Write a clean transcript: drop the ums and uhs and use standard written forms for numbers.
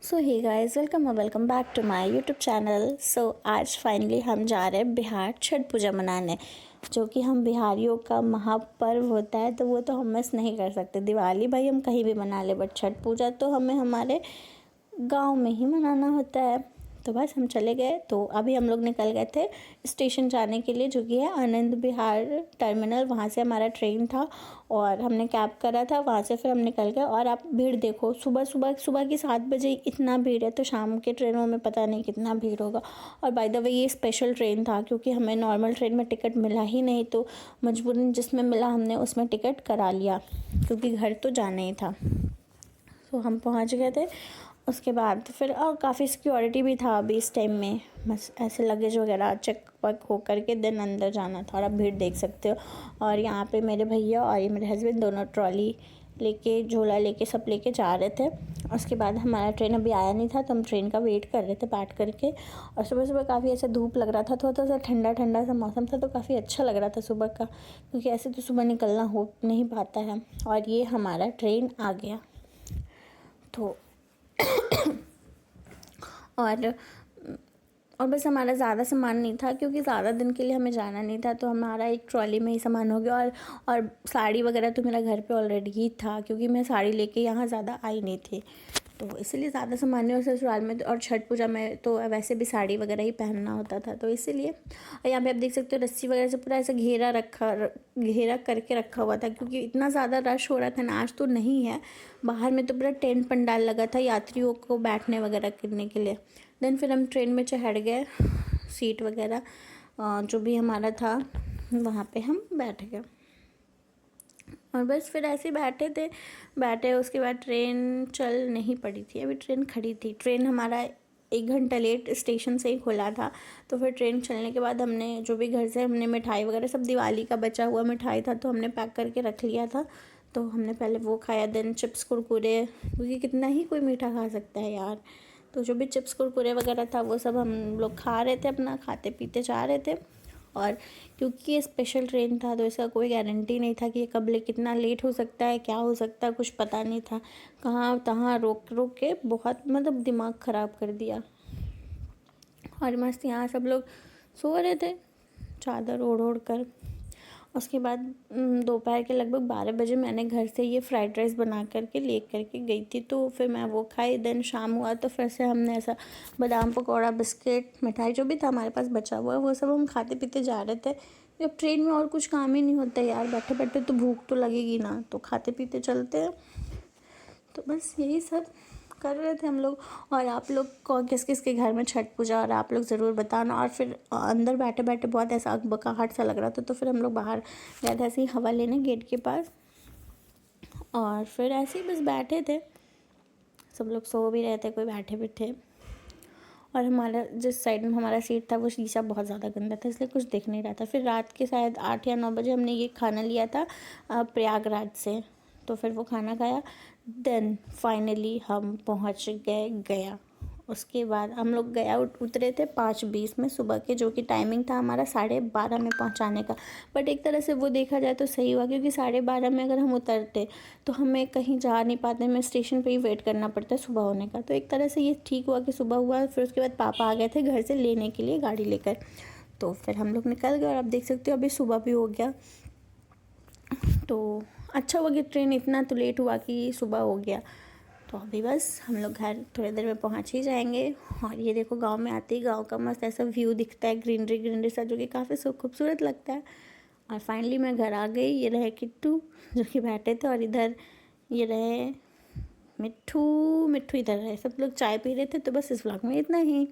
So hey guys, welcome back to my YouTube channel. So आज finally हम जा रहे हैं बिहार छठ पूजा मनाने, जो कि हम बिहारियों का महापर्व होता है। तो वो तो हम मिस नहीं कर सकते। दिवाली भाई हम कहीं भी मना ले, बट छठ पूजा तो हमें हमारे गांव में ही मनाना होता है। तो बस हम चले गए। तो अभी हम लोग निकल गए थे स्टेशन जाने के लिए, जो कि है आनंद विहार टर्मिनल। वहाँ से हमारा ट्रेन था और हमने कैब करा था। वहाँ से फिर हम निकल गए। और आप भीड़ देखो, सुबह सुबह सुबह की 7 बजे इतना भीड़ है, तो शाम के ट्रेनों में पता नहीं कितना भीड़ होगा। और बाय द वे ये स्पेशल ट्रेन था, क्योंकि हमें नॉर्मल ट्रेन में टिकट मिला ही नहीं, तो मजबूरन जिसमें मिला हमने उसमें टिकट करा लिया, क्योंकि घर तो जाना ही था। तो हम पहुँच गए थे। उसके बाद फिर और काफ़ी सिक्योरिटी भी था अभी इस टाइम में। बस ऐसे लगेज वगैरह चेक वक हो करके देन अंदर जाना था। और आप भीड़ देख सकते हो। और यहाँ पे मेरे भैया और ये मेरे हस्बैंड दोनों ट्रॉली लेके, झोला लेके, सब लेके जा रहे थे। उसके बाद हमारा ट्रेन अभी आया नहीं था, तो हम ट्रेन का वेट कर रहे थे बैठ करके। और सुबह सुबह काफ़ी ऐसा धूप लग रहा था, थोड़ा सा ठंडा ठंडा सा मौसम था, तो काफ़ी अच्छा लग रहा था सुबह का, क्योंकि ऐसे तो सुबह निकलना हो नहीं पाता है। और ये हमारा ट्रेन आ गया। तो और और बस हमारा ज़्यादा सामान नहीं था, क्योंकि ज़्यादा दिन के लिए हमें जाना नहीं था, तो हमारा एक ट्रॉली में ही सामान हो गया। और साड़ी वगैरह तो मेरा घर पे ऑलरेडी ही था, क्योंकि मैं साड़ी लेके यहाँ ज़्यादा आई नहीं थी, तो इसलिए ज़्यादा सामान नहीं। और ससुराल में और छठ पूजा में तो वैसे भी साड़ी वगैरह ही पहनना होता था, तो इसीलिए। और यहाँ पे आप देख सकते हो रस्सी वगैरह से पूरा ऐसा घेरा करके रखा हुआ था, क्योंकि इतना ज़्यादा रश हो रहा था ना। आज तो नहीं है, बाहर में तो पूरा टेंट पंडाल लगा था यात्रियों को बैठने वगैरह करने के लिए। देन फिर हम ट्रेन में चढ़ गए, सीट वगैरह जो भी हमारा था वहाँ पे हम बैठ गए। और बस फिर ऐसे ही बैठे। उसके बाद ट्रेन चल नहीं पड़ी थी, अभी ट्रेन खड़ी थी। ट्रेन हमारा 1 घंटा लेट स्टेशन से ही खुला था। तो फिर ट्रेन चलने के बाद हमने जो भी घर से हमने मिठाई वगैरह, सब दिवाली का बचा हुआ मिठाई था, तो हमने पैक करके रख लिया था। तो हमने पहले वो खाया, देन चिप्स कुरकुरे, क्योंकि कितना ही कोई मीठा खा सकता है यार। तो जो भी चिप्स कुरकुरे वगैरह था वो सब हम लोग खा रहे थे, अपना खाते पीते जा रहे थे। और क्योंकि ये स्पेशल ट्रेन था, तो इसका कोई गारंटी नहीं था कि ये कब कितना लेट हो सकता है, क्या हो सकता है, कुछ पता नहीं था। कहाँ तहाँ रोक रोक के बहुत मतलब दिमाग ख़राब कर दिया। और मस्त यहाँ सब लोग सो रहे थे चादर ओढ़ ओढ़ कर। उसके बाद दोपहर के लगभग 12 बजे मैंने घर से ये फ्राइड राइस बना करके ले करके गई थी, तो फिर मैं वो खाई। देन शाम हुआ तो फिर से हमने ऐसा बादाम पकौड़ा, बिस्किट, मिठाई जो भी था हमारे पास बचा हुआ वो सब हम खाते पीते जा रहे थे। जब ट्रेन में और कुछ काम ही नहीं होता यार, बैठे बैठे तो भूख तो लगेगी ना, तो खाते पीते चलते हैं। तो बस यही सब कर रहे थे हम लोग। और आप लोग को किस किस के घर में छठ पूजा, और आप लोग ज़रूर बताना। और फिर अंदर बैठे बैठे बहुत ऐसा अकबकाहट सा लग रहा था, तो फिर हम लोग बाहर गए थे ऐसे ही हवा लेने गेट के पास। और फिर ऐसे ही बस बैठे थे, सब लोग सो भी रहे थे, कोई बैठे भी थे। और हमारा जिस साइड में हमारा सीट था वो शीशा बहुत ज़्यादा गंदा था, इसलिए कुछ दिख नहीं रहा था। फिर रात के शायद 8 या 9 बजे हमने ये खाना लिया था प्रयागराज से, तो फिर वो खाना खाया। देन फाइनली हम पहुंच गए गया। उसके बाद हम लोग गया उतरे थे 5:20 में सुबह के, जो कि टाइमिंग था हमारा 12:30 में पहुंचाने का। बट एक तरह से वो देखा जाए तो सही हुआ, क्योंकि 12:30 में अगर हम उतरते तो हमें कहीं जा नहीं पाते, हमें स्टेशन पे ही वेट करना पड़ता है सुबह होने का। तो एक तरह से ये ठीक हुआ कि सुबह हुआ। फिर उसके बाद पापा आ गए थे घर से लेने के लिए गाड़ी लेकर, तो फिर हम लोग निकल गए। और आप देख सकते हो अभी सुबह भी हो गया, तो अच्छा हुआ कि ट्रेन इतना तो लेट हुआ कि सुबह हो गया। तो अभी बस हम लोग घर थोड़ी देर में पहुंच ही जाएंगे। और ये देखो गांव में आते ही गांव का मस्त ऐसा व्यू दिखता है, ग्रीनरी ग्रीनरी सा, जो कि काफ़ी खूबसूरत लगता है। और फाइनली मैं घर आ गई। ये रहे किट्टू जो कि बैठे थे, और इधर ये रहे मिट्ठू। मिट्ठू इधर रहे, सब लोग चाय पी रहे थे। तो बस इस व्लॉग में इतना ही।